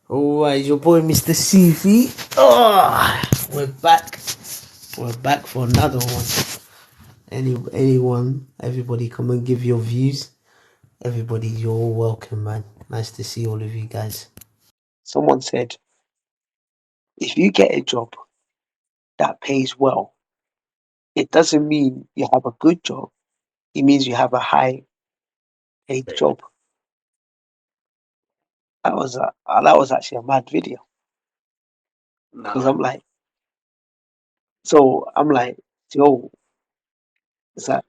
Alright, your boy MrCV. Oh, we're back. We're back for another one. Anyone, everybody, come and give your views. Everybody, you're all welcome, man. Nice to see all of you guys. Someone said, if you get a job that pays well, it doesn't mean you have a good job. It means you have a high paid Hey, job. That was actually a mad video because No, I'm like, yo, is that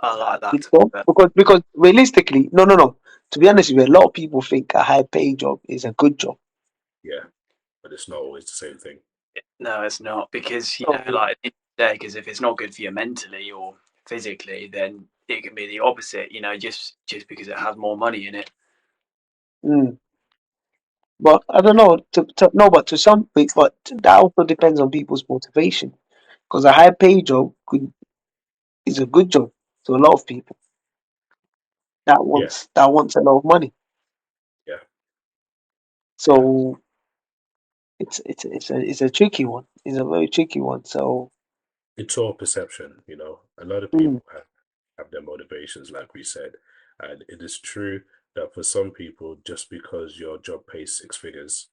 I like that. good job? But Because realistically, no. To be honest with you, a lot of people think a high paid job is a good job. yeah, but it's not always the same thing. no, it's not because So like because if it's not good for you mentally or physically, then it can be the opposite. Just because it has more money in it. mm, but I don't know. No, but to some people, but that also depends on people's motivation. Because a high paid job is a good job to a lot of people that Yeah, wants a lot of money. yeah, yeah. So it's a tricky one. It's a very tricky one. So It's all perception, you know. A lot of mm, people have their motivations, like we said. And it is true that for some people, just because your job pays six figures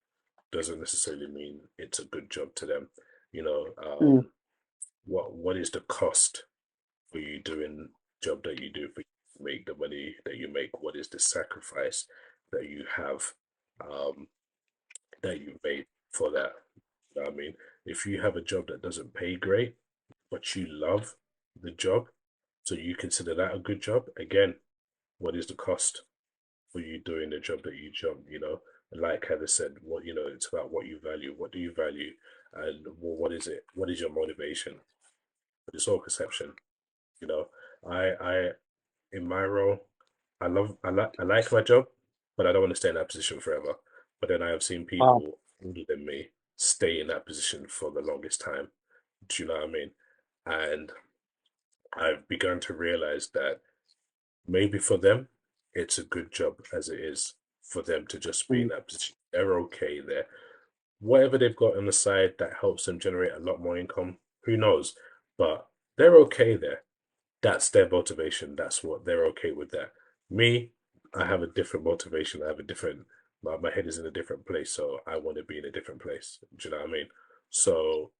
doesn't necessarily mean it's a good job to them. You know, mm, what is the cost for you doing the job that you do for you to make the money that you make? What is the sacrifice that you have um, that you made for that? You know what I mean? If you have a job that doesn't pay great, but you love the job, so you consider that a good job, again, what is the cost for you doing the job that you job, you know? Like Heather said, what you know, it's about what you value. What do you value? And what is it? What is your motivation? But it's all perception, you know. I in my role, I like my job, but I don't want to stay in that position forever. But then I have seen wow. people older than me stay in that position for the longest time. Do you know what I mean? And I've begun to realize that maybe for them, it's a good job as it is for them to just be in Mm, that position. They're okay there. Whatever they've got on the side that helps them generate a lot more income, who knows? But they're okay there. That's their motivation. That's what they're okay with that. Me, I have a different motivation. I have a different, my head is in a different place. So I want to be in a different place. Do you know what I mean? So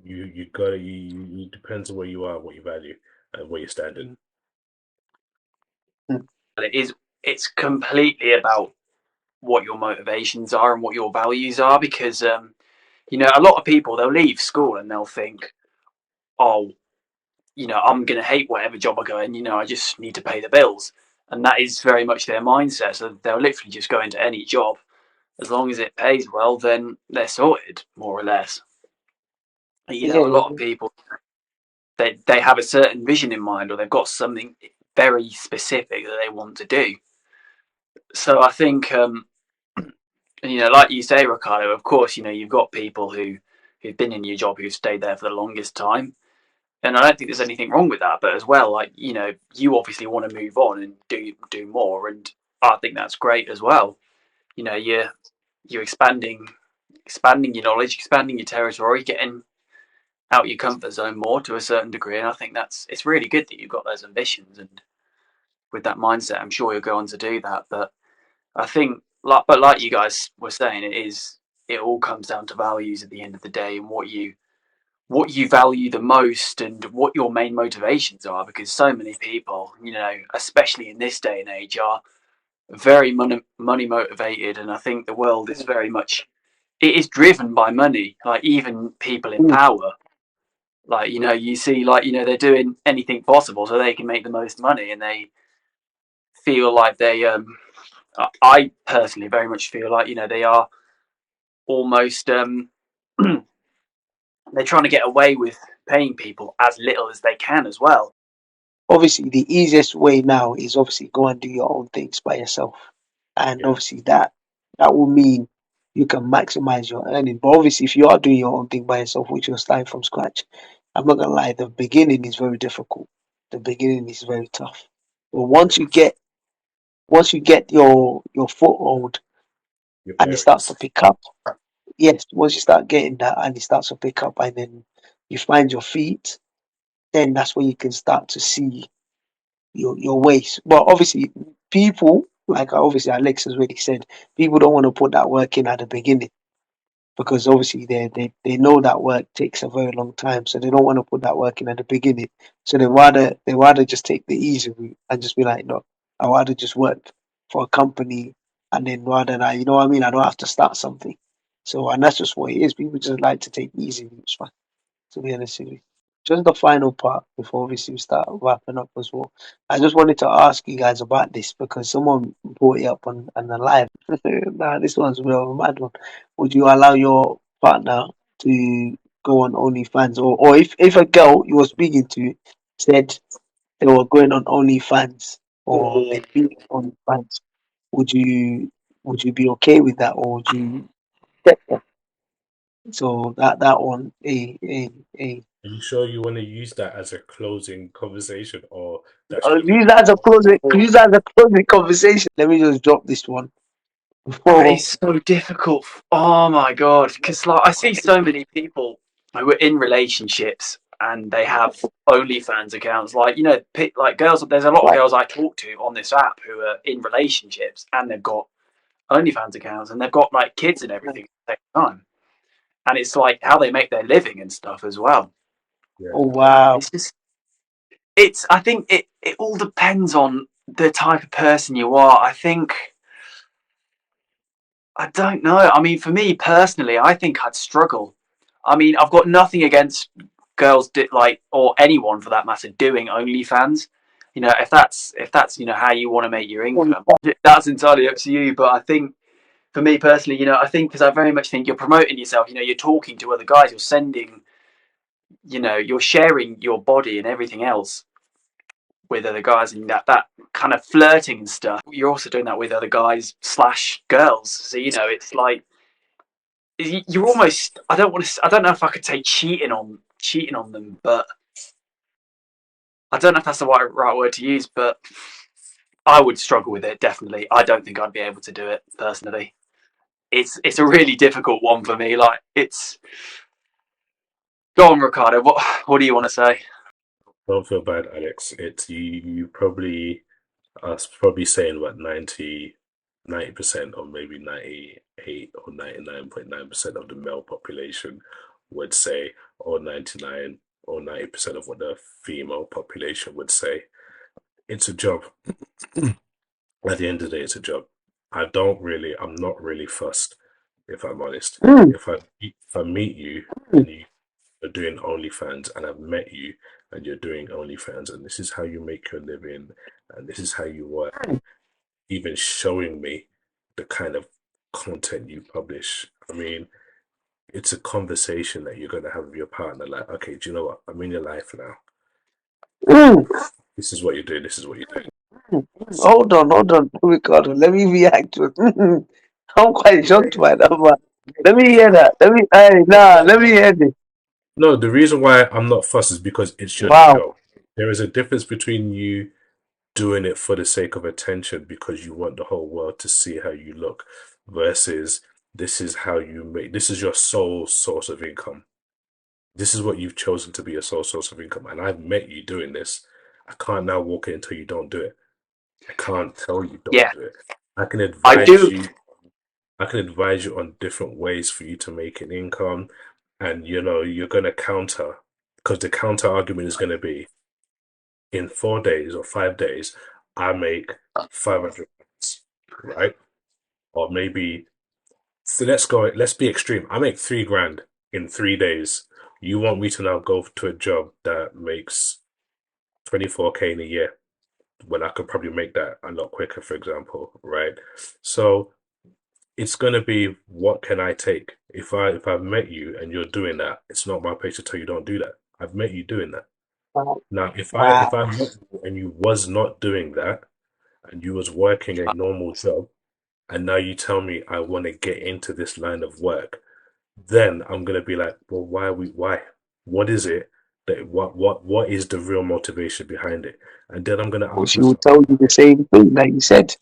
you gotta, you depends on where you are, what you value, and where you're standing. mm, mm. But it's completely about what your motivations are and what your values are because a lot of people they'll leave school and they'll think, oh, I'm going to hate whatever job I go in. I just need to pay the bills. And that is very much their mindset. So they'll literally just go into any job. As long as it pays well, then they're sorted, more or less. A Yeah, lot of people, they have a certain vision in mind or they've got something very specific that they want to do. So I think, like you say, Ricardo, of course, you've got people who've been in your job who've stayed there for the longest time. And I don't think there's anything wrong with that. But as well, like you obviously want to move on and do more, and I think that's great as well. You're expanding your knowledge, expanding your territory, getting out your comfort zone more to a certain degree. And I think it's really good that you've got those ambitions and with that mindset. I'm sure you'll go on to do that. But I think, like you guys were saying, it all comes down to values at the end of the day and what you value the most and what your main motivations are because so many people especially in this day and age are very money motivated, and I think the world is very much it is driven by money. Like even people in Mm, power, like you see, like they're doing anything possible so they can make the most money, and they feel like I personally very much feel like they are almost they're trying to get away with paying people as little as they can as well. Obviously, the easiest way now is obviously go and do your own things by yourself, and Yeah, obviously that will mean you can maximize your earning. But obviously, if you are doing your own thing by yourself, which you're starting from scratch, I'm not gonna lie, the beginning is very difficult. The beginning is very tough. But once you get your foothold Your and it starts to parents. pick up. Yes, once you start getting that and it starts to pick up, and then you find your feet, then that's when you can start to see your waist. But obviously, people like obviously Alex has already said, people don't want to put that work in at the beginning because obviously they know that work takes a very long time, so they don't want to put that work in at the beginning. So they rather just take the easy route and just be like, no, I rather just work for a company and then rather than you know what I mean, I don't have to start something. So and that's just what it is. People just like to take easy routes, man, to be honest with you. Just the final part before obviously we start wrapping up as well. I just wanted to ask you guys about this because someone brought it up on the live. Nah, this one's real mad one. Would you allow your partner to go on OnlyFans, or if a girl you were speaking to said they were going on OnlyFans or Oh, they'd be on OnlyFans, would you be okay with that, or would you accept that? So that one, a Are you sure you want to use that as a closing conversation, or that's just a use that as a closing. Use that as a closing conversation. Let me just drop this one. that Before is so difficult. Oh my god, because like I see so many people who are in relationships and they have OnlyFans accounts. Like like girls. There's a lot of like girls I talk to on this app who are in relationships and they've got OnlyFans accounts and they've got like kids and everything at the same time. And it's like how they make their living and stuff as well. yeah. oh wow, It's just it's. I think it all depends on the type of person you are. I don't know. I mean, for me personally, I think I'd struggle. I mean, I've got nothing against girls like or anyone for that matter doing OnlyFans. If that's how you want to make your income, that's entirely up to you. But I think for me personally, I think because I very much think you're promoting yourself. You're talking to other guys. You're sending. You're sharing your body and everything else with other guys, and that kind of flirting and stuff. You're also doing that with other guys slash girls. So it's like you're almost. I don't want to. I don't know if I could say cheating on them, but I don't know if that's the right word to use. But I would struggle with it definitely. I don't think I'd be able to do it personally. It's a really difficult one for me. Like it's. Go on, Ricardo. What do you want to say? Don't feel bad, Alex. It's you. You probably us probably saying what 90% or maybe 98 or 99.9% of the male population would say, or 99 or 90% of what the female population would say. It's a job. At the end of the day, it's a job. I'm not really fussed, if I'm honest. mm, If I meet you mm, and you are doing OnlyFans and I've met you and you're doing OnlyFans and this is how you make your living and this is how you work, even showing me the kind of content you publish. I mean, it's a conversation that you're gonna have with your partner. Like, okay, do you know what? I'm in your life now. mm, This is what you're doing. This is what you're doing. mm. Hold on, Ricardo. Let me react to it. I'm quite shocked by that, but let me hear that. Let me hear this. No, the reason why I'm not fussed is because it's your Wow. job. There is a difference between you doing it for the sake of attention because you want the whole world to see how you look versus this is your sole source of income. This is what you've chosen to be your sole source of income. And I've met you doing this. I can't now walk in until you don't do it. I can't tell you don't Yeah, do it. I can I advise do. you I can advise you on different ways for you to make an income, and you're gonna counter because the counter argument is gonna be in 4 days or 5 days, I make 500 pounds, right? Or maybe so let's be extreme. I make 3 grand in 3 days. You want me to now go to a job that makes 24K in a year when I could probably make that a lot quicker, for example, right? So it's gonna be what can I take? If I've met you and you're doing that, it's not my place to tell you don't do that. I've met you doing that. Wow. Now, if I Wow. met you and you was not doing that and you was working a normal job, and now you tell me I want to get into this line of work, then I'm gonna be like, well, why? What is it that what is the real motivation behind it? And then I'm gonna Well, ask she will myself, tell you the same thing that you said.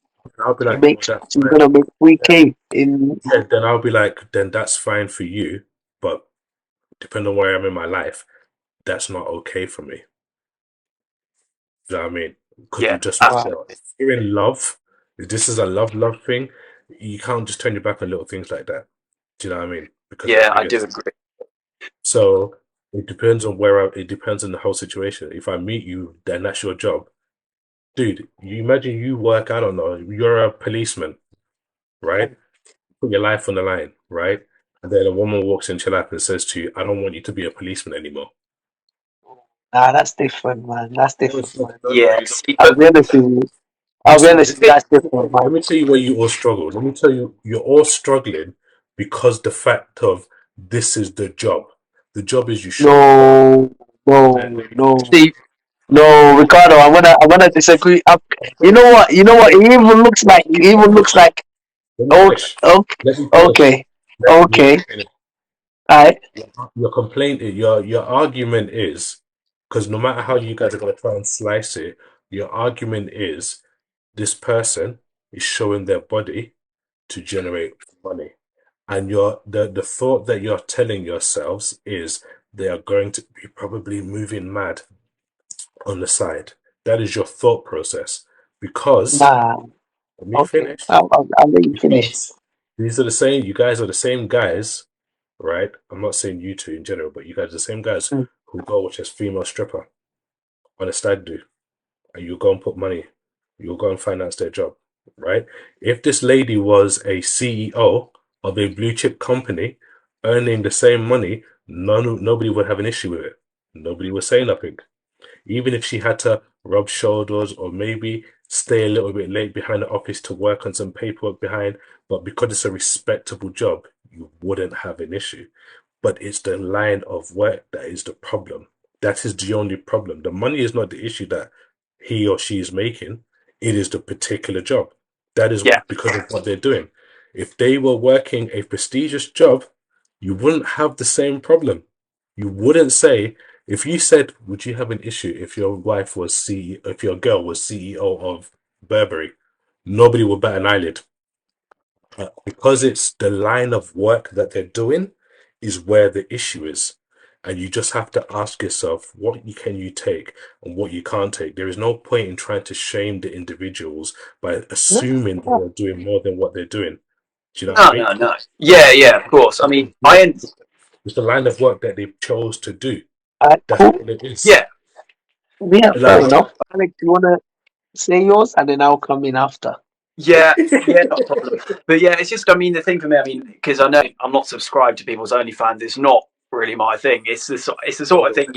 I'll be You like, make, that's so you're fine. gonna make 3K in. Yeah, then I'll be like, then that's fine for you, but depending on where I'm in my life, that's not okay for me. You know what I mean? Because Yeah, you just missed Wow. out. If you're in love, if this is a love thing, you can't just turn your back on little things like that. Do you know what I mean? Because they're yeah, I bigger. do agree. So it depends on it depends on the whole situation. If I meet you, then that's your job. Dude, you imagine you work, I don't know, you're a policeman, right? Put your life on the line, right? And then a woman walks into your life and says to you, I don't want you to be a policeman anymore. Nah, that's different, man. That's No, different, it's not. man. No, no, Yeah, you see, I'll be honest with you. You I'll be see, honest with you. That's different, let man. me tell you where you all struggle. Let me tell you, you're all struggling because the fact of this is the job. The job is you show up for. No, Let no, me no, finish. see, no, Ricardo. I'm gonna disagree. You know what? You know what? It even looks like. Let It me even looks finish. like. Let me Oh, finish. okay, Let me finish. okay, okay. Finish. Alright. Your complaint, your argument is because no matter how you guys are going to try and slice it, your argument is this person is showing their body to generate money. And the thought that you're telling yourselves is they are going to be probably moving mad on the side. That is your thought process. Because, Nah. let me Okay. finish, I'll let you finish. because these are the same, you guys are the same guys, right? I'm not saying you two in general, but you guys are the same guys Mm. who go with this female stripper on a stag do, and you go and put money, you'll go and finance their job, right? If this lady was a CEO of a blue chip company earning the same money, nobody would have an issue with it. Nobody would say nothing. Even if she had to rub shoulders or maybe stay a little bit late behind the office to work on some paperwork behind, but because it's a respectable job, you wouldn't have an issue. But it's the line of work that is the problem. That is the only problem. The money is not the issue that he or she is making. It is the particular job. That is yeah, because of what they're doing. If they were working a prestigious job, you wouldn't have the same problem. You wouldn't say, if you said, would you have an issue if your wife was CEO, if your girl was CEO of Burberry? Nobody would bat an eyelid. Because it's the line of work that they're doing is where the issue is. And you just have to ask yourself can you take and what you can't take. There is no point in trying to shame the individuals by No, assuming that no. they're doing more than what they're doing. Do you know what I no, mean? no, no. Yeah, yeah, of course. I mean, It's the line of work that they chose to do. Alright, That's cool. all it is. yeah, Yeah, fair Like, enough. Alex, you wanna say yours and then I'll come in after. yeah, yeah, not a problem. But yeah, it's just, I mean, the thing for me, I mean, because I know I'm not subscribed to people's OnlyFans. It's not really my thing. It's the sort of thing,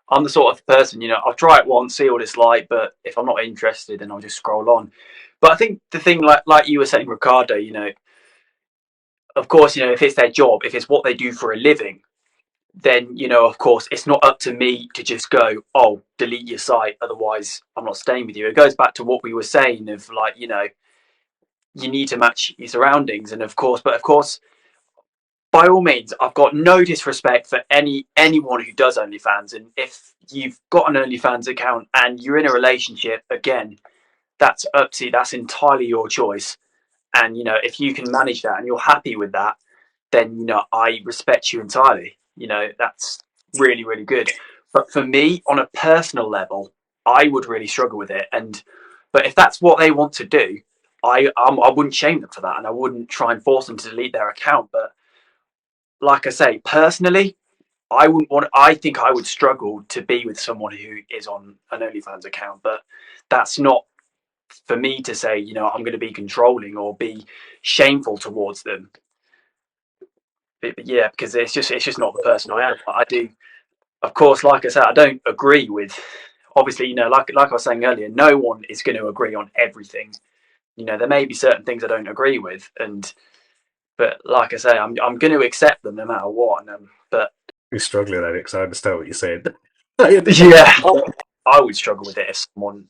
I'm the sort of person, I'll try it once, see what it's like, but if I'm not interested, then I'll just scroll on. But I think the thing, like you were saying, Ricardo, of course, if it's their job, if it's what they do for a living, then of course it's not up to me to just go, oh, delete your site, otherwise I'm not staying with you. It goes back to what we were saying of, like, you need to match your surroundings, and of course, by all means, I've got no disrespect for anyone who does OnlyFans, and if you've got an OnlyFans account and you're in a relationship, again, that's up to you. That's entirely your choice, and if you can manage that and you're happy with that, then I respect you entirely. That's really, really good. But for me, on a personal level, I would really struggle with it. But if that's what they want to do, I wouldn't shame them for that, and I wouldn't try and force them to delete their account. But like I say, personally, I wouldn't want. I think I would struggle to be with someone who is on an OnlyFans account. But that's not for me to say. I'm going to be controlling or be shameful towards them. But yeah, because it's just not the person I am. I do, of course, like I said, I don't agree with. Obviously, like I was saying earlier, no one is going to agree on everything. There may be certain things I don't agree with, but like I say, I'm going to accept them no matter what. But you're struggling at it because I understand what you're saying. I yeah, understand. I would struggle with it if someone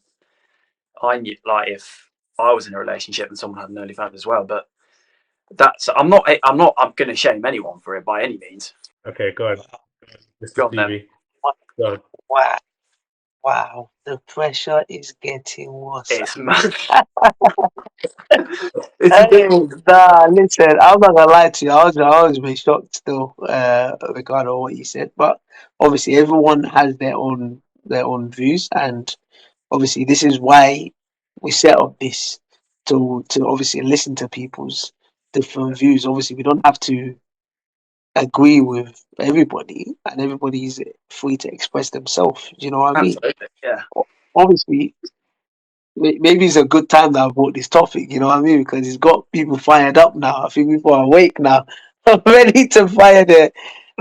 I knew, like if I was in a relationship and someone had an OnlyFans as well. But I'm going to shame anyone for it by any means. Okay, go on, Mr. Go on then. Stevie. Go on. Wow. Wow, the pressure is getting worse. It's mad. Hey, nah, listen, I'm not gonna lie to you. I was a bit shocked still, regarding what you said. But obviously, everyone has their own views, and obviously, this is why we set up this to obviously listen to people's different views. Obviously, we don't have to agree with everybody, and everybody is free to express themselves. You know what I mean? Absolutely, yeah. Obviously, maybe it's a good time that I brought this topic, you know what I mean? Because it's got people fired up now. I think people are awake now, ready to fire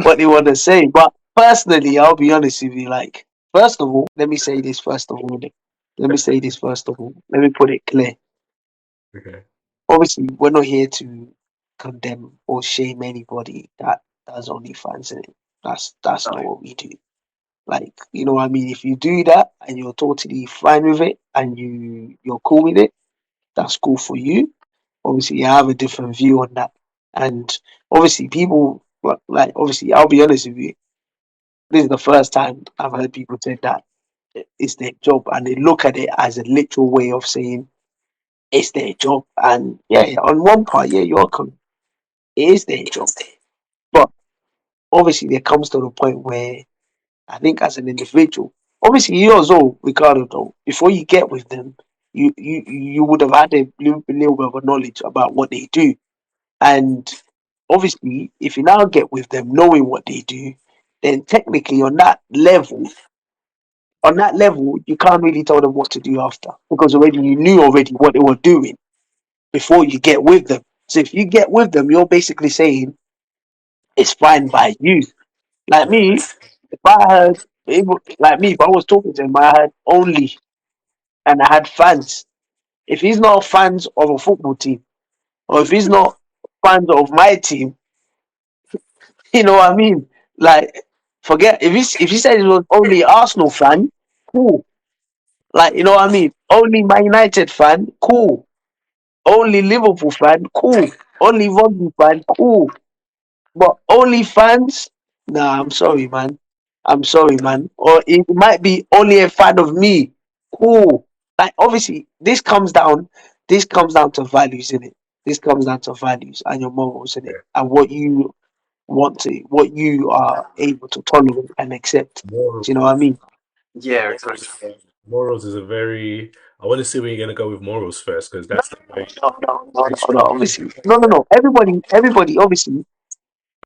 what they want to say. But personally, I'll be honest with you. Like, first of all, let me say this first of all. Let me say this first of all. Let me put it clear. Okay. Obviously, we're not here to condemn or shame anybody that does OnlyFans in it. That's No. not what we do. Like, you know what I mean? If you do that and you're totally fine with it and you're cool with it, that's cool for you. Obviously, I have a different view on that. And obviously, people, like, obviously, I'll be honest with you, this is the first time I've heard people say that it's their job and they look at it as a literal way of saying it's their job. And yeah, on one part, yeah, it is their job. But obviously, there comes to the point where I think as an individual, obviously, you also, Ricardo, though, before you get with them, you would have had a little bit of a knowledge about what they do. And obviously, if you now get with them knowing what they do, then technically on that level, you can't really tell them what to do after because already you knew already what they were doing before you get with them. So if you get with them, you're basically saying it's fine by you. Like Right. me, if I heard, like me, if I was talking to him, I had only and I had fans. If he's not fans of a football team, or if he's not fans of my team, you know what I mean? Like, forget if he said he was only Arsenal fan, cool. Like, you know what I mean? Only Man United fan, cool. Only Liverpool fan, cool. Only rugby fan, cool. But only fans, nah, I'm sorry, man. I'm sorry, man. Or it might be only a fan of me, cool. Like, obviously, this comes down to values, in it. This comes down to values and your morals, in it, Yeah. and what you are able to tolerate and accept. Moral, Do you know what I mean? Yeah, morals, exactly. morals is a very. I want to see where you're going to go with morals first, because No, that's the very, very no. strong Obviously, no. Everybody. Obviously,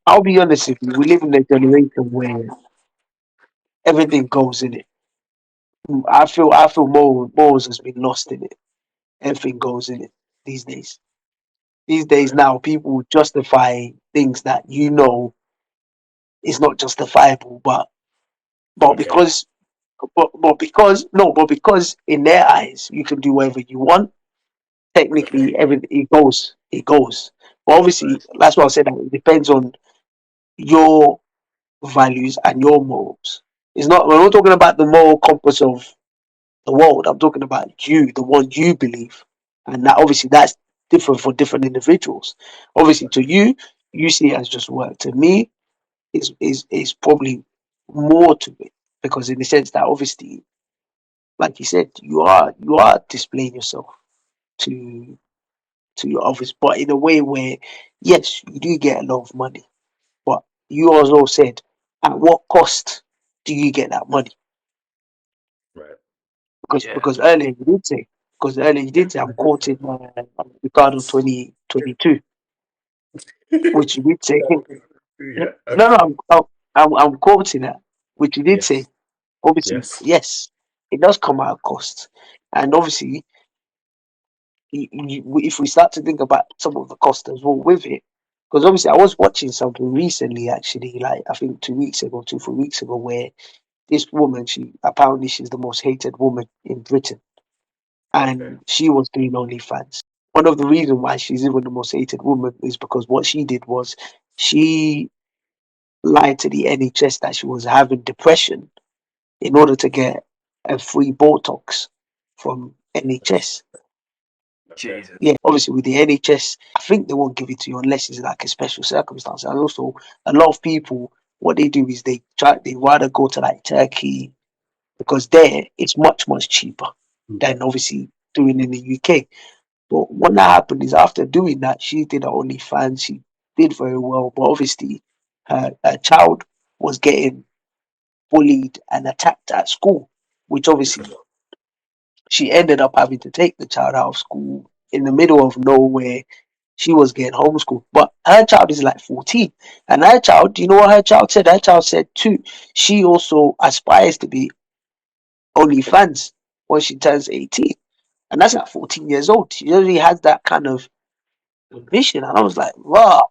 I'll be honest with you. We live in a generation where everything goes in it. I feel morals has been lost in it. Everything goes in it these days. These days right. now, people justify things that is not justifiable, but Okay. because but because in their eyes you can do whatever you want. Technically, everything it goes. But Right. obviously, that's why I said that it depends on your values and your morals. It's not we're not talking about the moral compass of the world. I'm talking about you, the one you believe, and that obviously that's different for different individuals. Obviously, to you, you see it as just work. To me, is probably more to it because in the sense that obviously, like you said, you are displaying yourself to your office, but in a way where yes, you do get a lot of money, but you also said at what cost do you get that money? Right. Because Yeah. because earlier you did say I'm quoting Ricardo 2022, which you did say. Yeah. No, Okay. no, I'm quoting that, which you did say. Yes. Obviously, Yes. yes, it does come at a cost, and obviously, if we start to think about some of the cost as well with it, because obviously I was watching something recently, actually, like I think 2 weeks ago, 3 weeks ago, where this woman, she apparently she's the most hated woman in Britain, Okay. and she was doing OnlyFans. One of the reasons why she's even the most hated woman is because what she did was she lied to the NHS that she was having depression in order to get a free Botox from NHS. Okay. Jesus. Yeah, obviously with the NHS, I think they won't give it to you unless it's like a special circumstance. And also, a lot of people, what they do is they rather go to like Turkey because there it's much cheaper than obviously doing in the UK. But what that happened is after doing that, she did her OnlyFans. She did very well, but obviously her child was getting bullied and attacked at school, which obviously she ended up having to take the child out of school in the middle of nowhere. She was getting homeschooled, but her child is like 14. And her child, do you know what her child said? Her child said too, she also aspires to be OnlyFans when she turns 18. And that's at 14 years old. She already has that kind of ambition. And I was like, wow,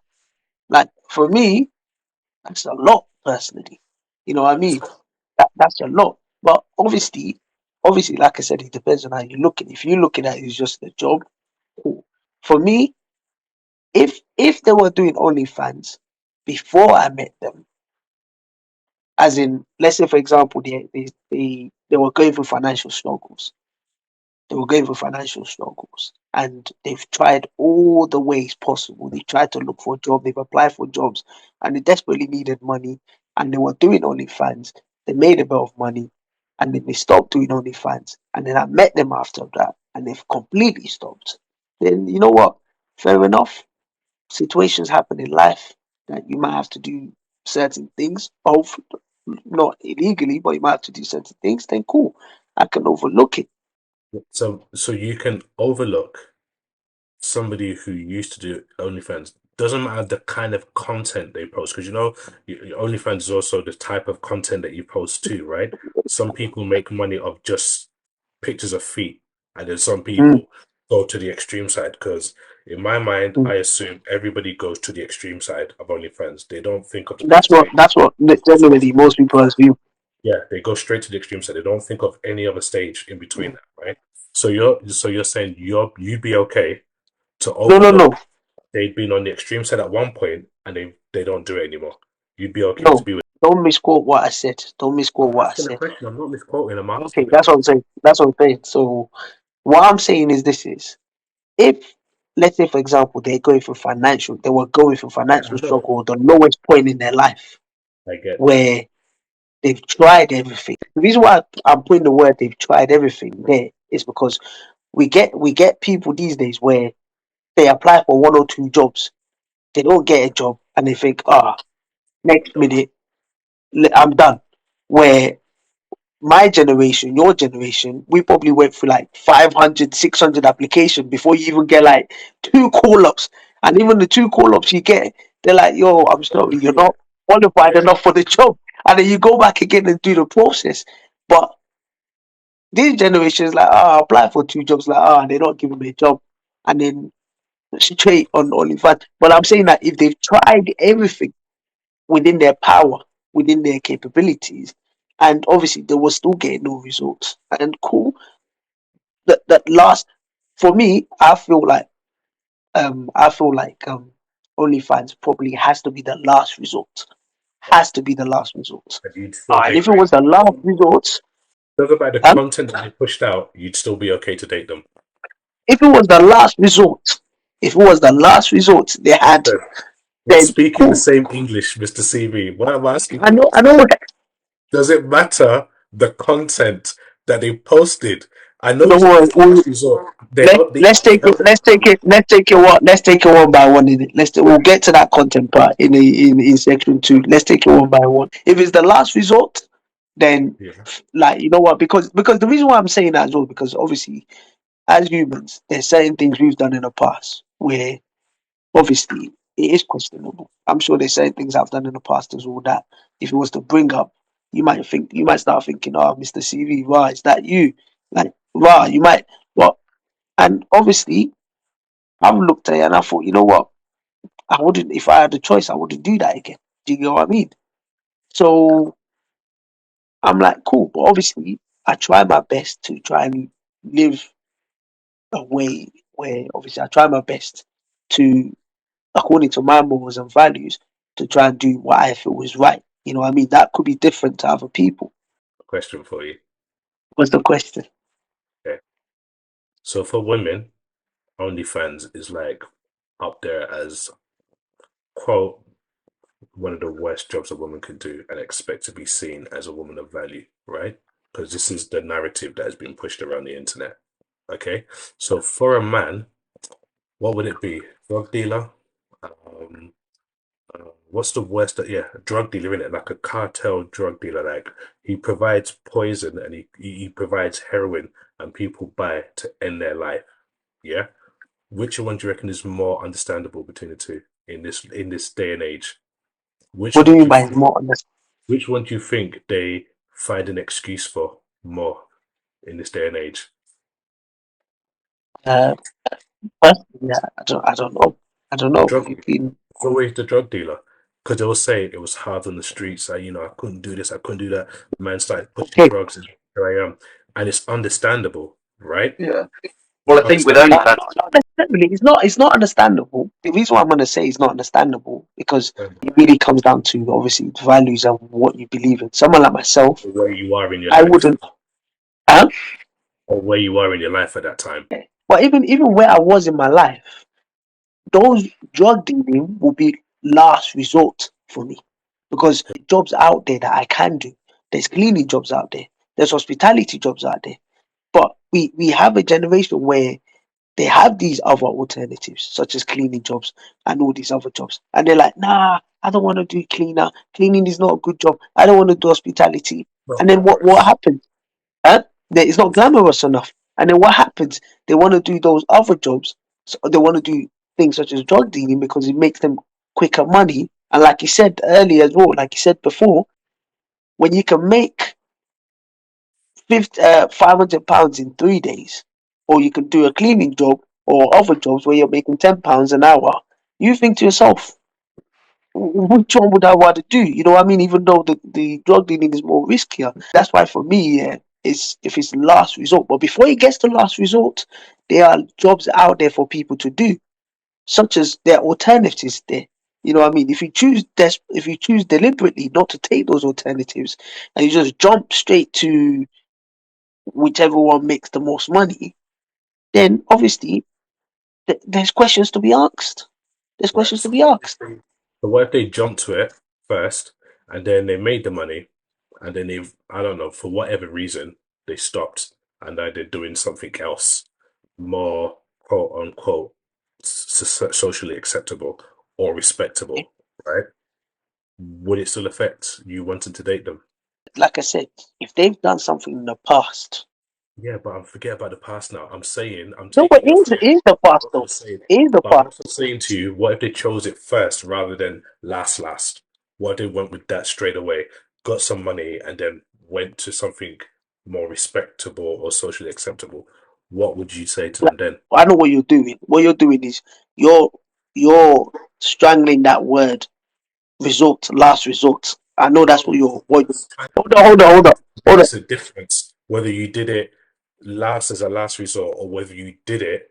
like for me, that's a lot personally. You know what I mean? That's a lot. But obviously, like I said, it depends on how you look at it. If you're looking at it as just a job, cool. For me, if they were doing OnlyFans before I met them, as in, let's say for example, they were going through financial struggles. They were going through financial struggles, and they've tried all the ways possible. They tried to look for a job. They've applied for jobs, and they desperately needed money. And they were doing OnlyFans. They made a bit of money, and then they stopped doing OnlyFans. And then I met them after that, and they've completely stopped. Then you know what? Fair enough. Situations happen in life that you might have to do certain things, both not illegally, but you might have to do certain things. Then cool, I can overlook it. So you can overlook somebody who used to do OnlyFans. Doesn't matter the kind of content they post, because OnlyFans is also the type of content that you post too, right? Some people make money of just pictures of feet, and then some Mm, people go to the extreme side. Because in my mind, mm. I assume everybody goes to the extreme side of OnlyFans. They don't think of the That's what stage. that's what generally most people assume. Yeah, they go straight to the extreme side. They don't think of any other stage in between that, right? So you're saying you'd be okay to No, no, no, overlook they'd been on the extreme side at one point and they don't do it anymore. You'd be okay to no. be with. Don't misquote what I said. Don't misquote I'm what I asking a said. question. I'm not misquoting. I'm Okay, asking a that's what I'm question. saying. That's what I'm saying. So what I'm saying is this is if let's say for example they were going through Yeah, I financial know. struggle, the lowest point in their life I get that. where they've tried everything. The reason why I'm putting the word they've tried everything there is because we get people these days where they apply for one or two jobs, they don't get a job, and they think, next minute I'm done. Where my generation, your generation, we probably went through like 500, 600 applications before you even get like two call ups. And even the two call ups you get, they're like, yo, I'm Oh, sorry, you're yeah, not qualified yeah. enough for the job. And then you go back again and do the process. But this generation is like, I apply for two jobs, like, they're not giving me a job. And then straight on OnlyFans. But I'm saying that if they've tried everything within their power, within their capabilities, and obviously they will still get no results. And cool, that last for me, I feel like OnlyFans probably has to be the last resort. Has to be the last resort. And you'd still And date if it them. was the last resort, Doesn't matter the um, content that they pushed out, you'd still be okay to date them. if it was the last resort, if it was the last resort they had, Listen, we're then speaking the cool. same English, Mr. CV. What I'm asking I you, know, I know what. does it matter the content that they posted? I know No, you said it's the last resort. They let's don't. let's take it let's take it let's take it one let's take it one by one in it. We'll get to that content part in section two. Let's take it one by one. If it's the last resort, then Yeah, like you know what, because the reason why I'm saying that as well, because obviously as humans there's certain things we've done in the past where obviously it is questionable. I'm sure there's certain things I've done in the past as well that if it was to bring up, you might start thinking, oh, Mr. CV, wow, is that you? Like, wow, you might, well, and obviously I've looked at it and I thought, you know what, I wouldn't, if I had the choice, I wouldn't do that again. Do you know what I mean? So I'm like, cool, but obviously I try my best to try and live a way where obviously I try my best to according to my morals and values, to try and do what I feel is right. You know what I mean? That could be different to other people. question for you. What's the question? Okay. So for women, OnlyFans is like up there as quote one of the worst jobs a woman can do and expect to be seen as a woman of value, right? because this is the narrative that has been pushed around the internet. Okay, so for a man, what would it be? Drug dealer? Um, what's the worst? Yeah, drug dealer, in it, like a cartel drug dealer. Like he provides poison and he provides heroin, and people buy to end their life. Yeah, which one do you reckon is more understandable between the two in this day and age? Which What do one you do mean you by think? more honest? Which one do you think they find an excuse for more in this day and age? Uh, personally, I don't know. I don't The know. drug You've dealer. been, It's always the drug dealer. Because they'll say it was hard on the streets. I couldn't do this. I couldn't do that. Man started pushing okay. drugs, and here I am. And it's understandable, right? Yeah. Well, I think with Understandable. OnlyFans, Not necessarily. It's not understandable. The reason why I'm going to say it's not understandable because it really comes down to obviously the values and what you believe in. Someone like myself, Where you are in your I life, wouldn't. Huh? or where you are in your life at that time. But even where I was in my life, those drug dealing will be last resort for me because jobs out there that I can do. There's cleaning jobs out there. There's hospitality jobs out there. But we have a generation where they have these other alternatives, such as cleaning jobs and all these other jobs. And they're like, nah, I don't want to do cleaner. Cleaning is not a good job. I don't want to do hospitality. Not And then what glamorous. happens? Huh? It's not glamorous enough. And then what happens? They want to do those other jobs. So they want to do things such as drug dealing because it makes them quicker money. And like you said earlier as well, like you said before, when you can make 500 pounds in 3 days, or you could do a cleaning job or other jobs where you're making £10 an hour, you think to yourself, which one would I rather do? You know what I mean? Even though the drug dealing is more riskier. That's why for me, yeah, it's if it's last resort. But before it gets to last resort, there are jobs out there for people to do, such as there are alternatives there. You know what I mean? If you choose deliberately not to take those alternatives and you just jump straight to whichever one makes the most money, then obviously there's questions to be asked. There's Right. questions to be asked. So what if they jumped to it first and then they made the money and then they've, I don't know, for whatever reason, they stopped and now they're doing something else more quote unquote socially acceptable or respectable, right? Would it still affect you wanting to date them? Like I said, if they've done something in the past, Yeah, but I'm forget about the past now. I'm saying I'm no, but taking you off there. it is the I'm past also though. saying, It is the but I'm past. also saying to you, what if they chose it first rather than last? What if they went with that straight away, got some money, and then went to something more respectable or socially acceptable? What would you say to Like, them then? I know what you're doing. What you're doing is you're you're strangling that word resort, last resort. I know that's No, what you're. because Hold on. makes a difference whether you did it last as a last resort or whether you did it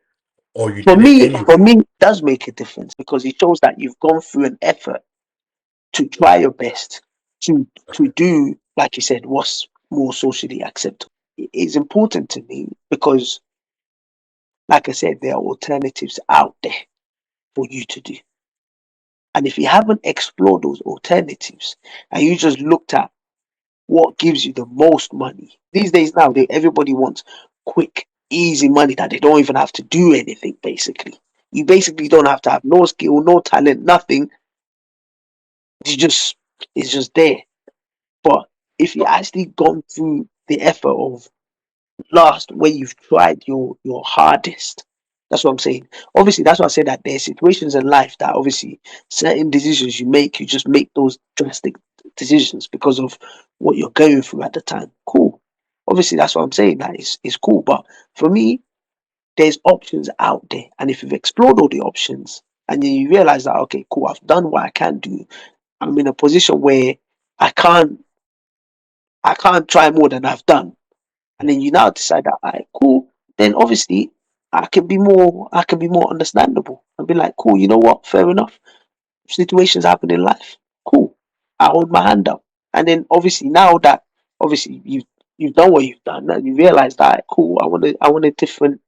or you did it anyway. For me, it does make a difference because it shows that you've gone through an effort to try your best to do, like you said, what's more socially acceptable. It is important to me because, like I said, there are alternatives out there for you to do. And if you haven't explored those alternatives and you just looked at what gives you the most money these days, now everybody wants quick, easy money that they don't even have to do anything. Basically, you basically don't have to have no skill, no talent, nothing. You just it's just there. But if you actually gone through the effort of last where you've tried your hardest, that's what I'm saying. Obviously, that's why I say that there's situations in life that obviously certain decisions you make, you just make those drastic decisions because of what you're going through at the time. Cool. Obviously, that's what I'm saying. That is cool. But for me, there's options out there, and if you've explored all the options and then you realize that okay, cool, I've done what I can do. I'm in a position where I can't I can't try more than I've done. And then you now decide that, all right, cool. Then obviously I can be more understandable and be like, cool, you know what? Fair enough. Situations happen in life. Cool. I hold my hand up. And then obviously now that obviously you've done what you've done and you realize that cool, I want a different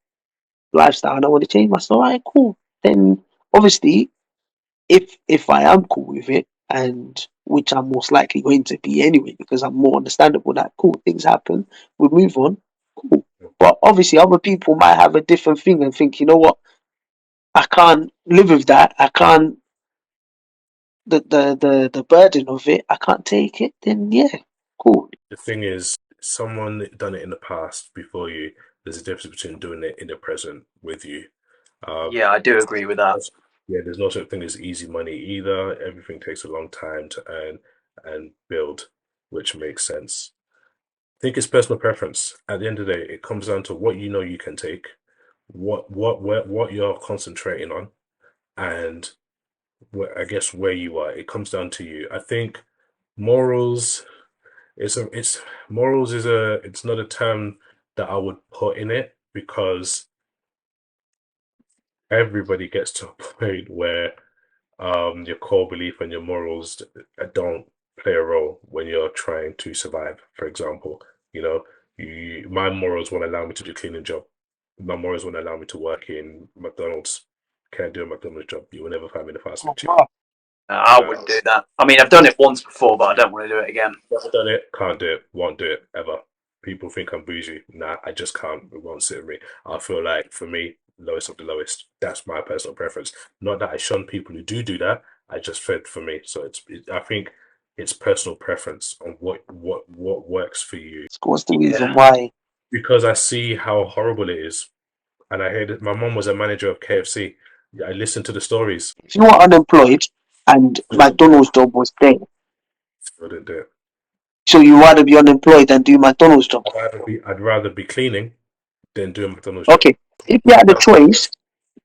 lifestyle and I want to change myself. All right, cool. Then obviously if I am cool with it and which I'm most likely going to be anyway, because I'm more understandable that cool things happen, we move on, cool. But obviously, other people might have a different thing and think, you know what, I can't live with that. I can't the burden of it. I can't take it. Then yeah, cool. The thing is, someone done it in the past before you. There's a difference between doing it in the present with you. Um, Yeah, I do agree with that. yeah, there's no such thing as easy money either. Everything takes a long time to earn and build, which makes sense. I think it's personal preference. At the end of the day, it comes down to what you know you can take, what you're concentrating on, and I guess where you are. It comes down to you. I think morals it's morals is a it's not a term that I would put in it because everybody gets to a point where your core belief and your morals don't play a role when you're trying to survive. For example, you know, my morals won't allow me to do a cleaning job. My morals won't allow me to work in McDonald's. Can't do a McDonald's job. You will never find me in a fast food chain. I wouldn't do that. I mean, I've done it once before, but I don't want to do it again. Never done it, can't do it, won't do it ever. People think I'm bougie. Nah, I just can't. It won't sit with me. I feel like for me, lowest of the lowest. That's my personal preference. Not that I shun people who do that. I just fed for me. So I think it's personal preference on what works for you. What's the reason Yeah. why? Because I see how horrible it is, and I heard it. My mom was a manager of KFC. I listened to the stories. If you were unemployed and McDonald's job was there, Wouldn't do it. so you rather be unemployed than do McDonald's job. I'd rather be cleaning than do a McDonald's job. Okay, if you had the choice,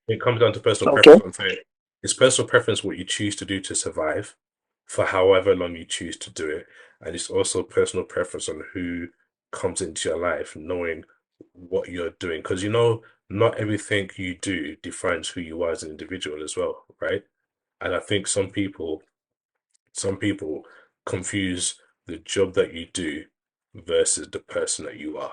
It comes down to personal okay, preference. I'm saying it's personal preference what you choose to do to survive for however long you choose to do it. And it's also personal preference on who comes into your life, knowing what you're doing. Because not everything you do defines who you are as an individual as well, right? And I think some people confuse the job that you do versus the person that you are.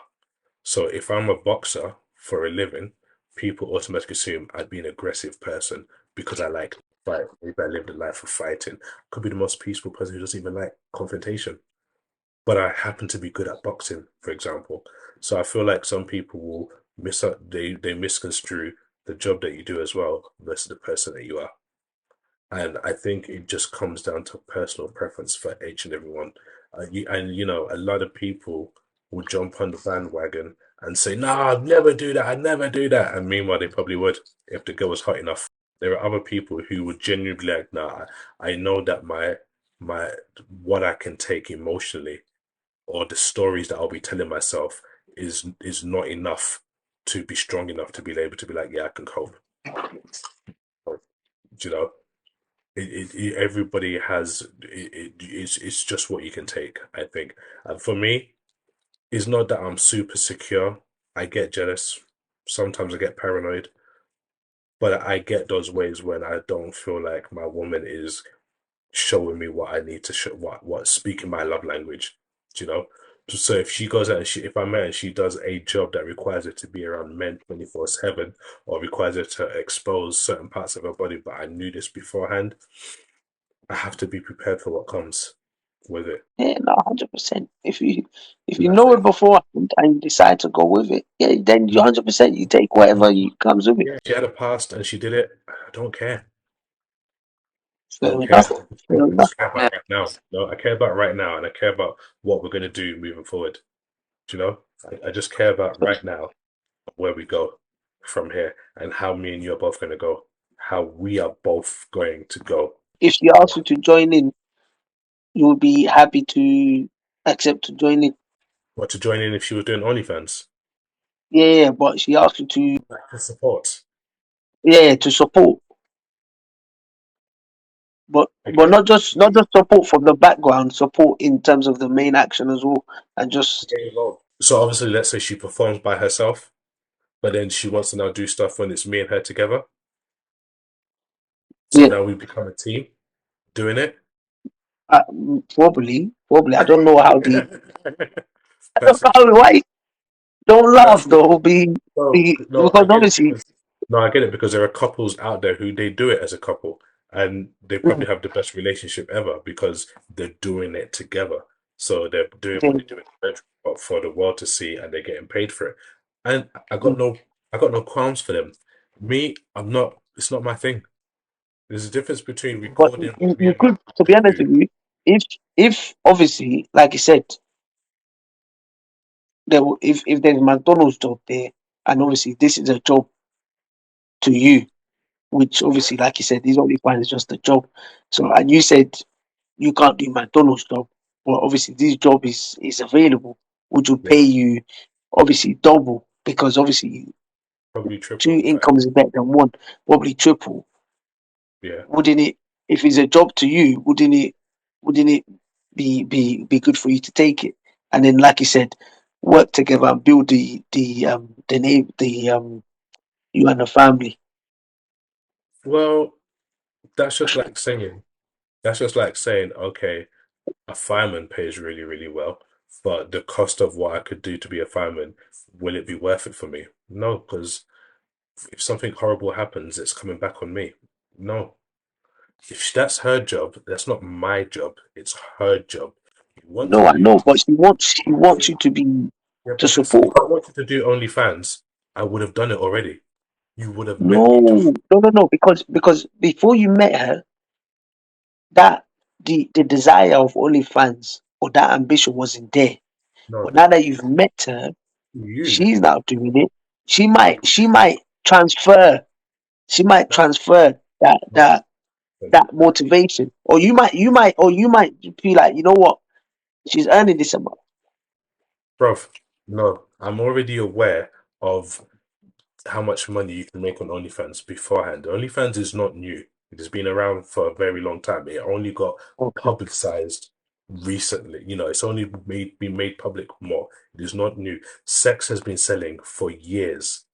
So if I'm a boxer for a living, people automatically assume I'd be an aggressive person because I like to fight. Maybe I lived a life of fighting. Could be the most peaceful person who doesn't even like confrontation. But I happen to be good at boxing, for example. So I feel like some people will they misconstrue the job that you do as well versus the person that you are. And I think it just comes down to personal preference for each and everyone. A lot of people will jump on the bandwagon and say, "No, I'd never do that. I'd never do that." And meanwhile, they probably would if the girl was hot enough. There are other people who would genuinely be like, "Nah, I know that my what I can take emotionally or the stories that I'll be telling myself is not enough to be strong enough to be able to be like, yeah, I can cope." You know, everybody has it's just what you can take, I think. And for me, it's not that I'm super secure. I get jealous, sometimes I get paranoid, but I get those ways when I don't feel like my woman is showing me what I need to show, what speaking my love language, you know. So if she goes out and if I met and she does a job that requires her to be around men 24/7 or requires her to expose certain parts of her body, but I knew this beforehand, I have to be prepared for what comes with it. yeah, no, 100%. If you That's know it it. beforehand and you decide to go with it, yeah, then you 100% you take whatever comes with it. Yeah, she had a past and she did it. I don't care. Fair Don't care. enough. Fair I enough. just care about Yeah. right now. No, I care about right now and I care about what we're going to do moving forward. Do you know? I just care about right now, where we go from here and how me and you are both going to go, how we are both going to go. If she asks you to join in, you would be happy to accept to join in. What to join in if she was doing OnlyFans? Yeah, yeah, but she asked you to, Like the support. yeah, to support, but Okay. not just support from the background, support in terms of the main action as well, and just Get involved. So obviously, let's say she performs by herself, but then she wants to now do stuff when it's me and her together. So yeah, now we become a team doing it. uh, probably. I don't know how the. I don't That's know how, why. Don't laugh that's though. no, Be no. I because get it obviously, because no, I get it because there are couples out there who they do it as a couple, and they probably have the best relationship ever because they're doing it together. So they're doing what they do in the bedroom, but for the world to see, and they're getting paid for it. And I got no qualms for them. Me, I'm not. It's not my thing. There's a difference between But recording what me you and my could, to be honest do. with you, if obviously, like you said, if there's McDonald's job there, and obviously this is a job to you, which obviously, like you said, these OnlyFans is just a job. So, and you said you can't do McDonald's job, but obviously this job is available. Would you Yeah, pay you obviously double because obviously probably two triple if I. incomes is better than one, probably triple. Yeah. Wouldn't it? If it's a job to you, wouldn't it be good for you to take it? And then, like you said, work together and build the name you and the family. Well, that's just like saying okay, a fireman pays really, really well, but the cost of what I could do to be a fireman, will it be worth it for me? No, because if something horrible happens, it's coming back on me. No. If that's her job, that's not my job. It's her job. You want to No, I do, know, but she wants you to be yeah, to but just if support. I wanted to do OnlyFans, I would have done it already. You would have met me No, no, no, no, because before you met her, that the desire of OnlyFans or that ambition wasn't there. no, But now that you've met her, you. she's now doing it. She No, might she might transfer she might that's transfer that not that that motivation. Or you might be like, you know what, she's earning this amount. bruv. No, I'm already aware of how much money you can make on OnlyFans beforehand. OnlyFans is not new. It has been around for a very long time. It only got Okay. publicized recently. It's only been made public more. It is not new. Sex has been selling for years.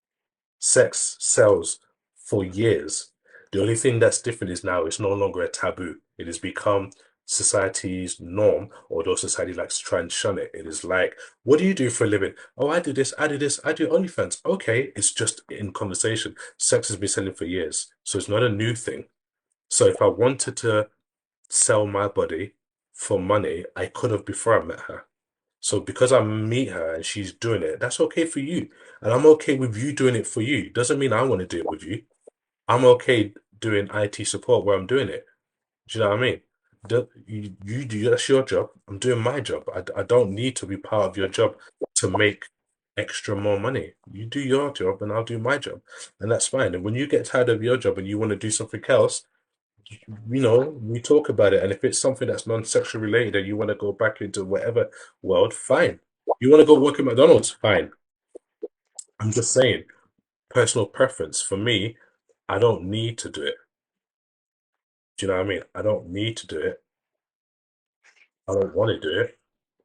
Sex sells for years. The only thing that's different is now it's no longer a taboo. It has become society's norm, although society likes to try and shun it. It is like, what do you do for a living? Oh, I do this, I do this, I do OnlyFans. Okay, it's just in conversation. Sex has been selling for years, so it's not a new thing. So if I wanted to sell my body for money, I could have before I met her. So because I meet her and she's doing it, that's okay for you. And I'm okay with you doing it for you. Doesn't mean I want to do it with you. I'm okay doing IT support where I'm doing it. Do you know what I mean? You do, that's your job. I'm doing my job. I don't need to be part of your job to make extra more money. You do your job and I'll do my job. And that's fine. And when you get tired of your job and you want to do something else, we talk about it. And if it's something that's non-sexual related and you want to go back into whatever world, fine. You want to go work at McDonald's, fine. I'm just saying, personal preference for me, I don't need to do it. Do you know what I mean? I don't need to do it. I don't want to do it.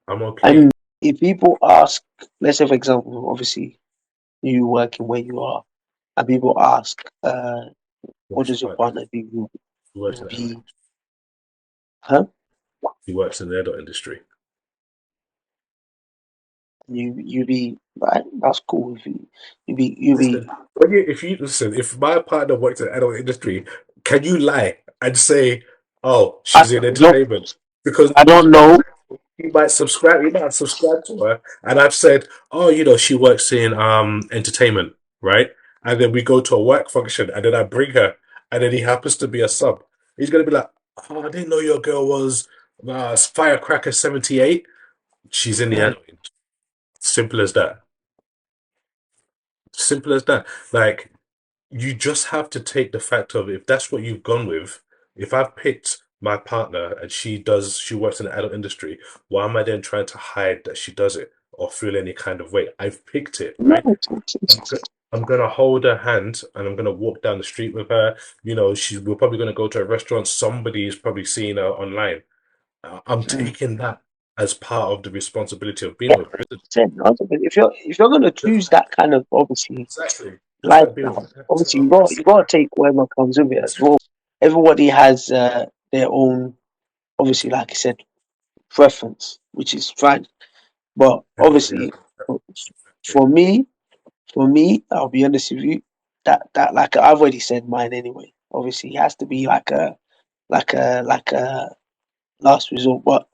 I'm okay. And if people ask, let's say for example, obviously you working where you are, and people ask, what What's your does your partner? partner do? You He works will in the adult. be, huh? He works in the adult industry. You be right. That's cool. If you be Listen, if you listen, if my partner works in the adult industry, can you lie and say, "Oh, I she's in don't entertainment"? Because I don't know. he might subscribe to her, and I've said, "Oh, she works in entertainment, right?" And then we go to a work function, and then I bring her, and then he happens to be a sub. He's gonna be like, "Oh, I didn't know your girl was Firecracker 78. She's in the Mm, adult. Simple as that. Simple as that. Like, you just have to take the fact of if that's what you've gone with. If I've picked my partner and she works in the adult industry, why am I then trying to hide that she does it or feel any kind of way? I've picked it, no, right? I'm gonna hold her hand and I'm gonna walk down the street with her. We're probably gonna go to a restaurant. Somebody is probably seeing her online. I'm mm, taking that as part of the responsibility of being yeah, with her. 100%. If you're gonna choose that kind of obviously Exactly. Just like being lifestyle, with her. obviously So you got to take whatever comes with it as well. Everybody has their own, obviously, like I said, preference, which is fine. But everybody has obviously, for me, I'll be honest with you. That like I've already said mine anyway. Obviously, it has to be like like a last resort. But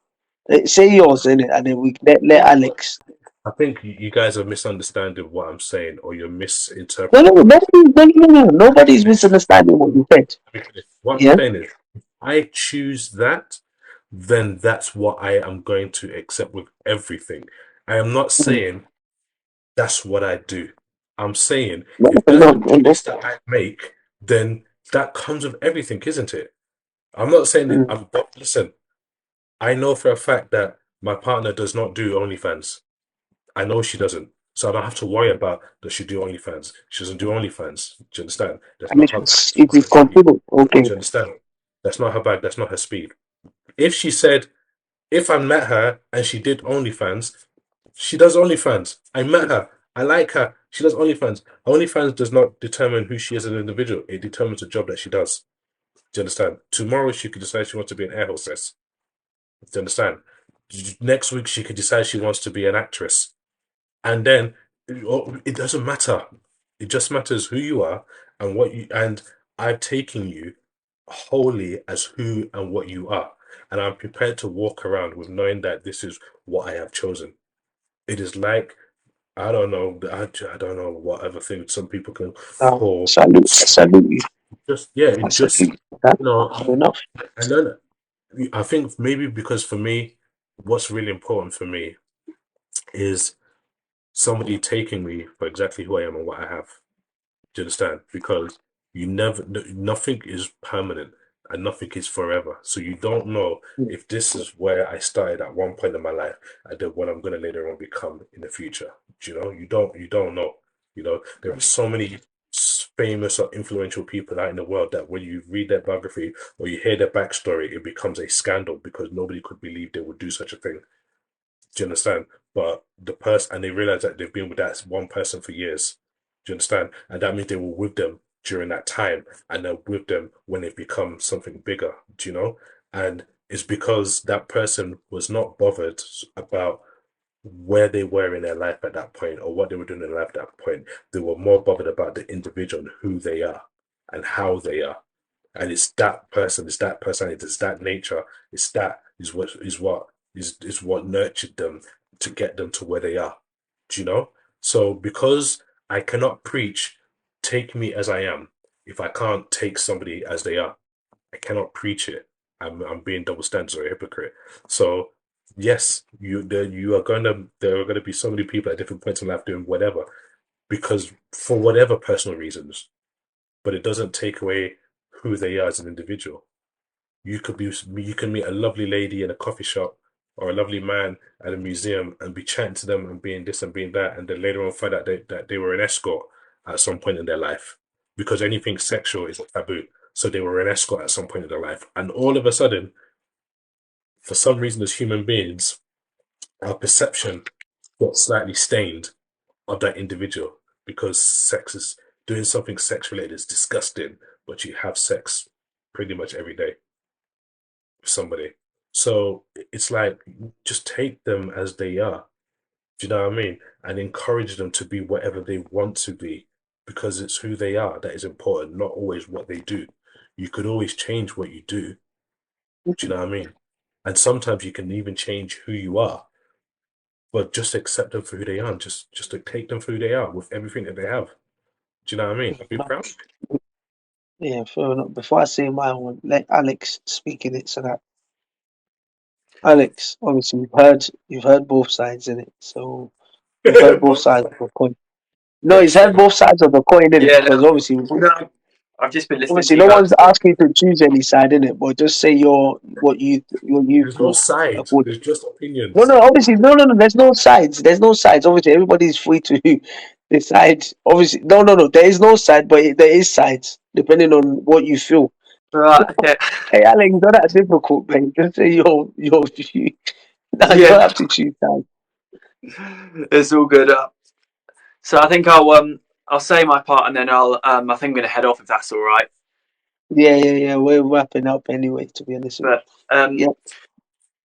say yours, innit? And then we let Alex. I think you guys are misunderstanding what I'm saying, or you're No, no, misinterpreting no, what I'm no. Nobody's saying. misunderstanding what you said. What I'm Yeah. saying is, if I choose that, then that's what I am going to accept with everything. I am not Mm. saying that's what I do. I'm saying No, if no, that's the no, no. choice that I make, then that comes with everything, isn't it? I'm not saying that Mm. listen, I know for a fact that my partner does not do OnlyFans. I know she doesn't. So I don't have to worry about does she do OnlyFans. She doesn't do OnlyFans. Do you understand? That's And not if her bag. That's if not it's her speed. considered okay. Do you understand? That's not her bag. That's not her speed. If she said, if I met her and she did OnlyFans, she does OnlyFans. I met her. I like her. She does OnlyFans. OnlyFans does not determine who she is as an individual. It determines the job that she does. Do you understand? Tomorrow she could decide she wants to be an air hostess. Do you understand? Next week she could decide she wants to be an actress. And then it doesn't matter. It just matters who you are and what you and I've taken you wholly as who and what you are. And I'm prepared to walk around with knowing that this is what I have chosen. It is like I don't know, I don't know what other thing some people can call Salute you. just yeah, I it just salute you. That you know fair enough. I learn I think maybe because for me, what's really important for me is somebody taking me for exactly who I am and what I have. Do you understand? Because you never, nothing is permanent and nothing is forever. So you don't know Mm. if this is where I started at one point in my life and then what I'm going to later on become in the future. Do you know? You don't know. You know, there are so many famous or influential people out in the world that when you read their biography or you hear their backstory, it becomes a scandal because nobody could believe they would do such a thing. Do you understand? But the person, and they realize that they've been with that one person for years. Do you understand? And that means they were with them during that time, and they're with them when they've become something bigger. Do you know? And it's because that person was not bothered about where they were in their life at that point or what they were doing in their life at that point. They were more bothered about the individual and who they are and how they are. And it's that person, it's that personality, it's that nature, it's that is what nurtured them to get them to where they are. Do you know? So because I cannot preach, take me as I am, if I can't take somebody as they are, I cannot preach it. I'm being double standards or a hypocrite. So yes, you are gonna there are gonna be so many people at different points in life doing whatever because for whatever personal reasons, but it doesn't take away who they are as an individual. You can meet a lovely lady in a coffee shop or a lovely man at a museum and be chatting to them and being this and being that, and then later on find out that they were an escort at some point in their life because anything sexual is a taboo. So they were an escort at some point in their life, and all of a sudden, for some reason, as human beings, our perception got slightly stained of that individual because sex is doing something sex related is disgusting, but you have sex pretty much every day with somebody. So it's like just take them as they are. Do you know what I mean? And encourage them to be whatever they want to be because it's who they are that is important, not always what they do. You could always change what you do. Do you know what I mean? And sometimes you can even change who you are, but just accept them for who they are and just to take them for who they are with everything that they have. Do you know what I mean? I'd be proud. Yeah, fair enough. Before I say my one, let Alex speak in it so that Alex, obviously you've heard both sides in it. So you've heard both Both sides sides. of the coin. No, he's heard Explain. both sides of the coin in it Yeah, because no, obviously well, no, I've just been listening obviously to you no one's guys. asking you to choose any side in it, but just say your what you There's no feel side. according. There's just No, opinions. no, obviously no. There's no sides. There's no sides. Obviously everybody's free to decide. Obviously no. There is no side, but there is sides depending on what you feel. Right, okay. Hey, Alex, not that difficult, man. Just say your view. No, you don't Yeah, have to choose sides. it's all good. So I think I'll say my part and then I think I'm gonna head off if that's all right. Yeah. We're wrapping up anyway. To be honest with But you.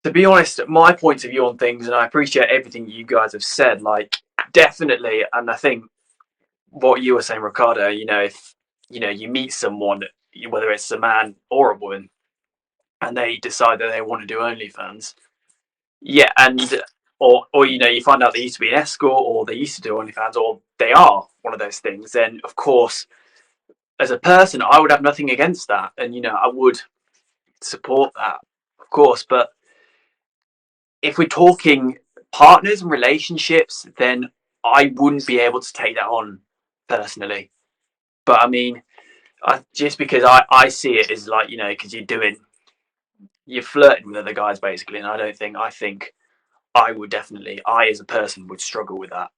to be honest, my point of view on things, and I appreciate everything you guys have said. Like definitely, and I think what you were saying, Ricardo. If you meet someone, whether it's a man or a woman, and they decide that they want to do OnlyFans. Yeah, and or you find out they used to be an escort, or they used to do OnlyFans, or they are one of those things. Then of course, as a person, I would have nothing against that, and I would support that, of course. But if we're talking partners and relationships, then I wouldn't be able to take that on personally. But I mean, just because I see it as like, because you're flirting with other guys basically, and I think I as a person would struggle with that.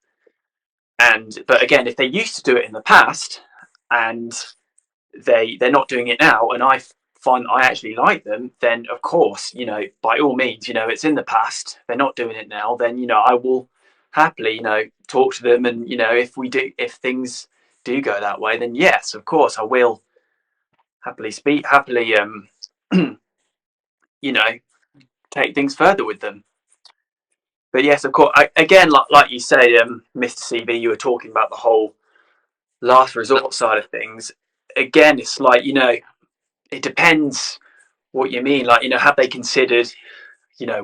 But again, if they used to do it in the past and they're not doing it now, and I find I actually like them, then of course, by all means, it's in the past, they're not doing it now, then I will happily, talk to them, and if things do go that way, then yes, of course, I will happily you know take things further with them. But yes, of course, again, like you say, Mr. CV, you were talking about the whole last resort side of things. Again, it's like, it depends what you mean. Like, have they considered,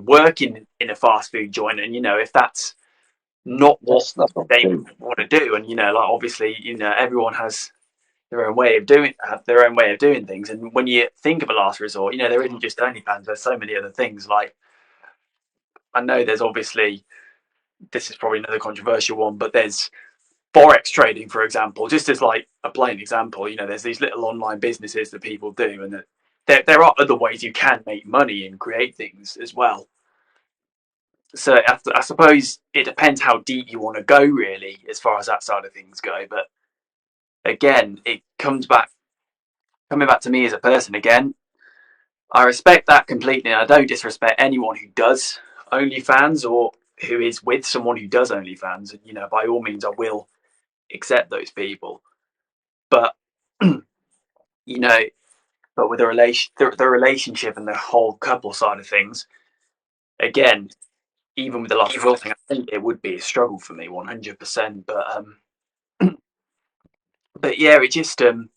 working in a fast food joint, and if that's not what That's what I'm they saying. want to do, and like, obviously, everyone has their own way of doing things. And when you think of a last resort, there isn't just OnlyFans. There's so many other things. Like, I know there's obviously, this is probably another controversial one, but there's forex trading, for example, just as like a plain example. There's these little online businesses that people do, and that there are other ways you can make money and create things as well. So I suppose it depends how deep you want to go, really, as far as that side of things go. But again, it coming back to me as a person. Again, I respect that completely, and I don't disrespect anyone who does OnlyFans or who is with someone who does OnlyFans. And by all means, I will accept those people. But you know, but with the relationship and the whole couple side of things, again, even with the last resort thing, I think it would be a struggle for me, 100%. But yeah, it just and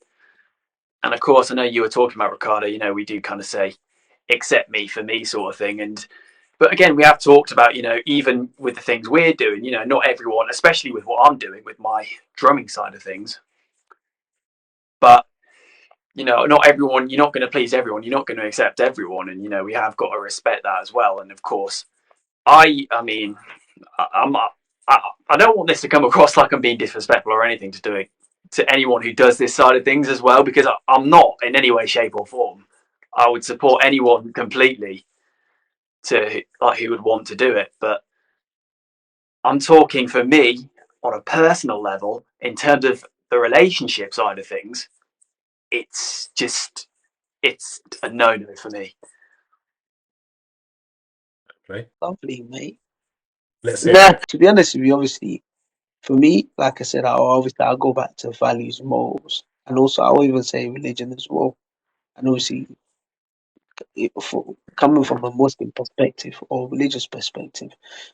of course, I know you were talking about Ricardo. We do kind of say, "Accept me for me," sort of thing. But again, we have talked about, even with the things we're doing, not everyone, especially with what I'm doing with my drumming side of things, but not everyone. You're not going to please everyone. You're not going to accept everyone, and we have got to respect that as well. And of course, I mean, I'm not. I don't want this to come across like I'm being disrespectful or anything to do it to anyone who does this side of things as well, because I'm not in any way, shape, or form. I would support anyone completely to like who would want to do it, but I'm talking for me on a personal level in terms of the relationship side of things. It's just it's a no for me. Okay. Lovely, mate. Let's hear Nah, it. to be honest with you, obviously, for me, like I said, I'll go back to values, morals, and also I'll even say religion as well. And obviously, coming from a Muslim perspective or religious perspective,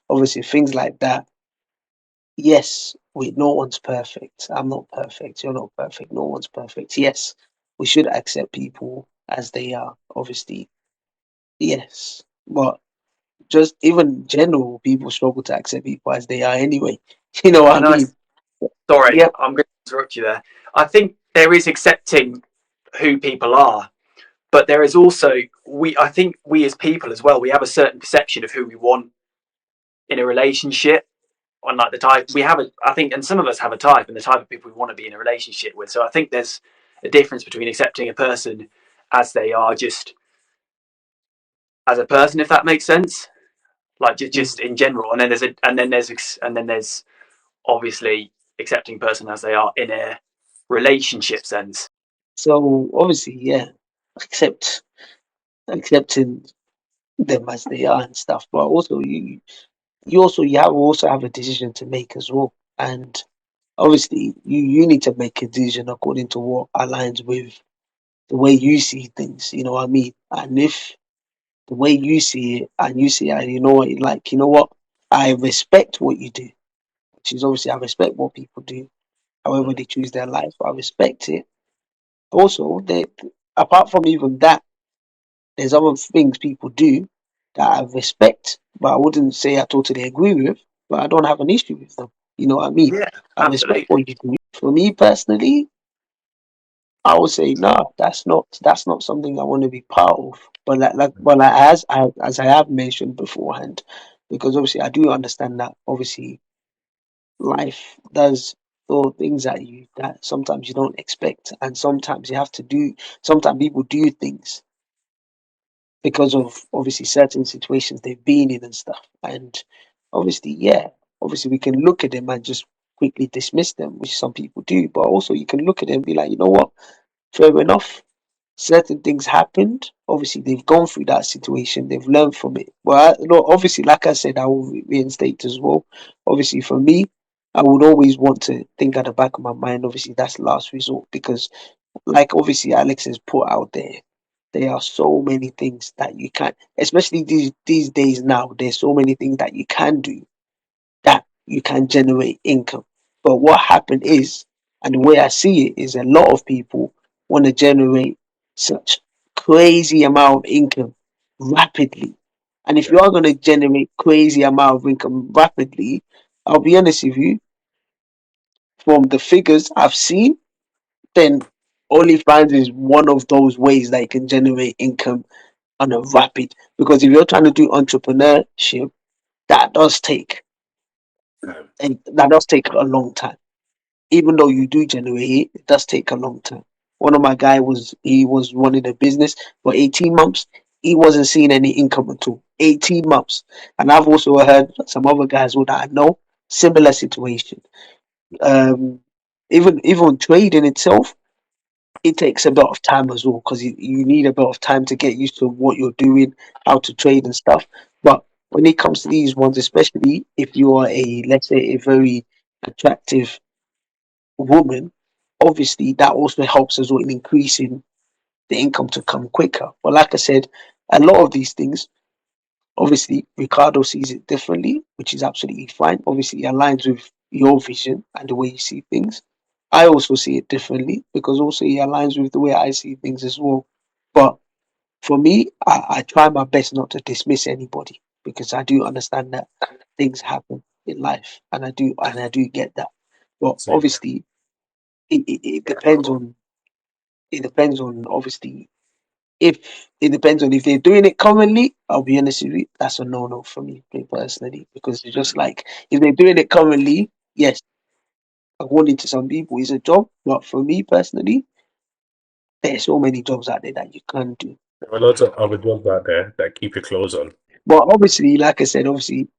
obviously things like that. Yes, no one's perfect. I'm not perfect. You're not perfect. No one's perfect. Yes, we should accept people as they are. Obviously, yes, but just even general, people struggle to accept people as they are anyway. You know what I Can I? mean? Sorry, Yep. I'm going to interrupt you there. I think there is accepting who people are, but there is also I think we as people as well. We have a certain perception of who we want in a relationship, on like the type we have. I think, and some of us have a type, and the type of people we want to be in a relationship with. So I think there's a difference between accepting a person as they are, just as a person, if that makes sense. Like just in general, and then there's obviously accepting a person as they are in a relationship sense. So obviously, yeah, accept accepting them as they are and stuff. But also, you also have a decision to make as well. And obviously, you need to make a decision according to what aligns with the way you see things. You know what I mean? And if the way you see it, and you see it, and you know what, I respect what you do, which is obviously I respect what people do, however they choose their life. I respect it. Also, apart from even that, there's other things people do that I respect, but I wouldn't say I totally agree with, but I don't have an issue with them. You know what I mean? Yeah, I respect absolutely. what you do. For me personally, I would say no, that's not something I want to be part of. But as I have mentioned beforehand, because obviously I do understand that obviously life does throw things at you that sometimes you don't expect, and sometimes you have to do. Sometimes people do things because of obviously certain situations they've been in and stuff. And obviously, yeah, obviously we can look at them and just quickly dismiss them, which some people do. But also you can look at them and be like, you know what, fair enough. Certain things happened. Obviously, they've gone through that situation. They've learned from it. Well, no, obviously, like I said, I will reinstate as well. Obviously, for me, I would always want to think at the back of my mind. Obviously, that's last resort because, like, obviously, Alex has put out there. There are so many things that you can, especially these days now. There's so many things that you can do that you can generate income. But what happened is, and the way I see it is, a lot of people want to generate such crazy amount of income rapidly. And if Yeah. you are going to generate crazy amount of income rapidly, I'll be honest with you, from the figures I've seen, then OnlyFans is one of those ways that you can generate income on a rapid. Because if you're trying to do entrepreneurship, that does take Um, and that does take a long time. Even though you do generate it, it does take a long time. One of my guy was running a business for 18 months. He wasn't seeing any income at all. 18 months. And I've also heard some other guys who that I know, similar situation. Um, even trading itself, it takes a bit of time as well because you need a bit of time to get used to what you're doing, how to trade and stuff. But when it comes to these ones, especially if you are a, let's say, a very attractive woman, obviously that also helps as well in increasing the income to come quicker. But like I said, a lot of these things, obviously, Ricardo sees it differently, which is absolutely fine. Obviously, it aligns with your vision and the way you see things. I also see it differently because also it aligns with the way I see things as well. But for me, I try my best not to dismiss anybody because I do understand that things happen in life, and I do get that. But same here. obviously, it depends on obviously if they're doing it commonly. I'll be honest with you, that's a no for me personally because it's just like if they're doing it commonly, yes, according to some people, it's a job, but for me personally, there's so many jobs out there that you can do. There are lots of other jobs out there that keep your clothes on. But obviously, like I said, obviously,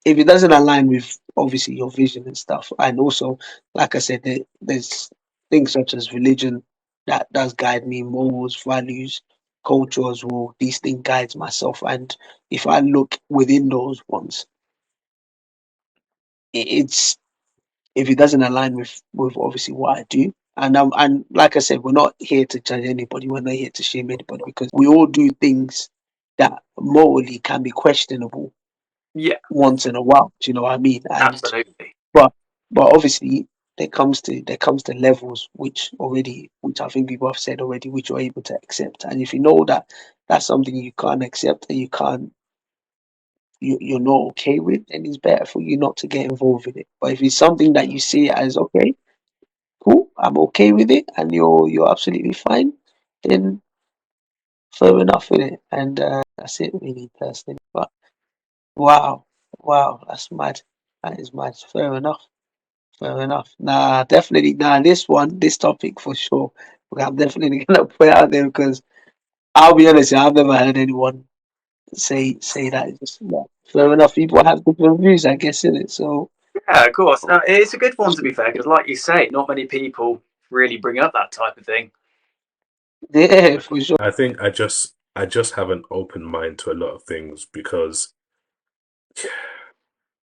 if it doesn't align with obviously your vision and stuff, and also, like I said, there's things such as religion that does guide me, morals, values, culture as well. These things guides myself, and if I look within those ones, it's if it doesn't align with obviously what I do. And like I said, we're not here to judge anybody. We're not here to shame anybody because we all do things that morally can be questionable Yeah, once in a while. Do you know what I mean? And absolutely. but but obviously there comes to levels which I think people have said already, which you're able to accept. And if you know that that's something you can't accept and you're not okay with, then it's better for you not to get involved in it. But if it's something that you see as okay, cool, I'm okay with it, and you're absolutely fine, then fair enough with it. And that's it, really, personally. But wow, wow, that's mad. That is mad. Fair enough. Fair enough. Nah, definitely. Nah, this topic for sure. Okay, I'm definitely gonna put it out there because I'll be honest, I've never heard anyone say that. It's just, yeah, fair enough. People have different views, I guess, in it. So Yeah, of course. No, it's a good one to be fair because, like you say, not many people really bring up that type of thing. yeah, for sure. I think I just have an open mind to a lot of things because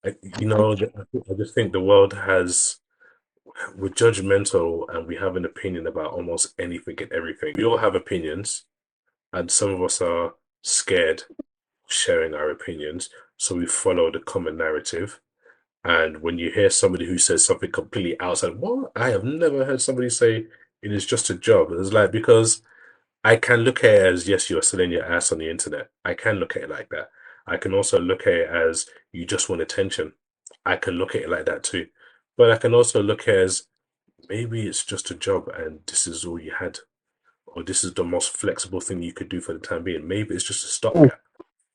I just think the world has we're judgmental and we have an opinion about almost anything and everything. We all have opinions, and some of us are scared of sharing our opinions, so we follow the common narrative. And when you hear somebody who says something completely outside, what? I have never heard somebody say it is just a job. It's like because I can look at it as, yes, you're selling your ass on the internet. I can look at it like that. I can also look at it as you just want attention. I can look at it like that too. But I can also look at it as maybe it's just a job and this is all you had, or this is the most flexible thing you could do for the time being. Maybe it's just a stopgap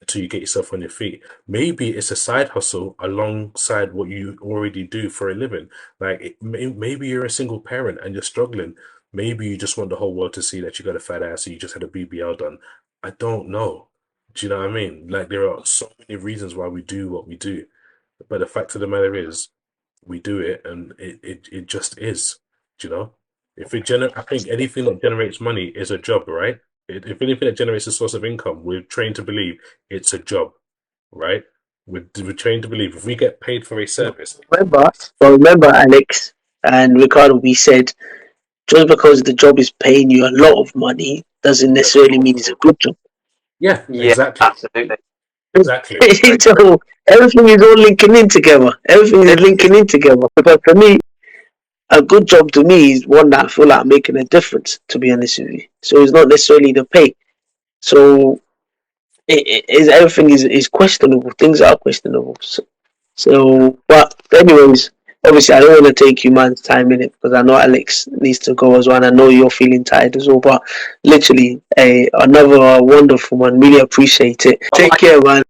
until you get yourself on your feet. Maybe it's a side hustle alongside what you already do for a living. Like maybe you're a single parent and you're struggling. Maybe you just want the whole world to see that you got a fat ass and you just had a BBL done. I don't know. Do you know what I mean? Like there are so many reasons why we do what we do. But the fact of the matter is, we do it and it just is. Do you know? I think anything that generates money is a job, right? If anything that generates a source of income, we're trained to believe it's a job, right? We're trained to believe if we get paid for a service. Remember, Alex and Ricardo, we said just because the job is paying you a lot of money doesn't necessarily mean it's a good job. Yeah, Yeah, exactly. absolutely. Exactly. So everything is all linking in together. Everything is linking in together. Because for me, a good job to me is one that I feel like I'm making a difference, to be honest with you. So it's not necessarily the pay. So everything is questionable. Things are questionable. But anyways, obviously I don't want to take you man's time in it because I know Alex needs to go as well, and I know you're feeling tired as well. But literally, another wonderful one. Really appreciate it. Take care, man.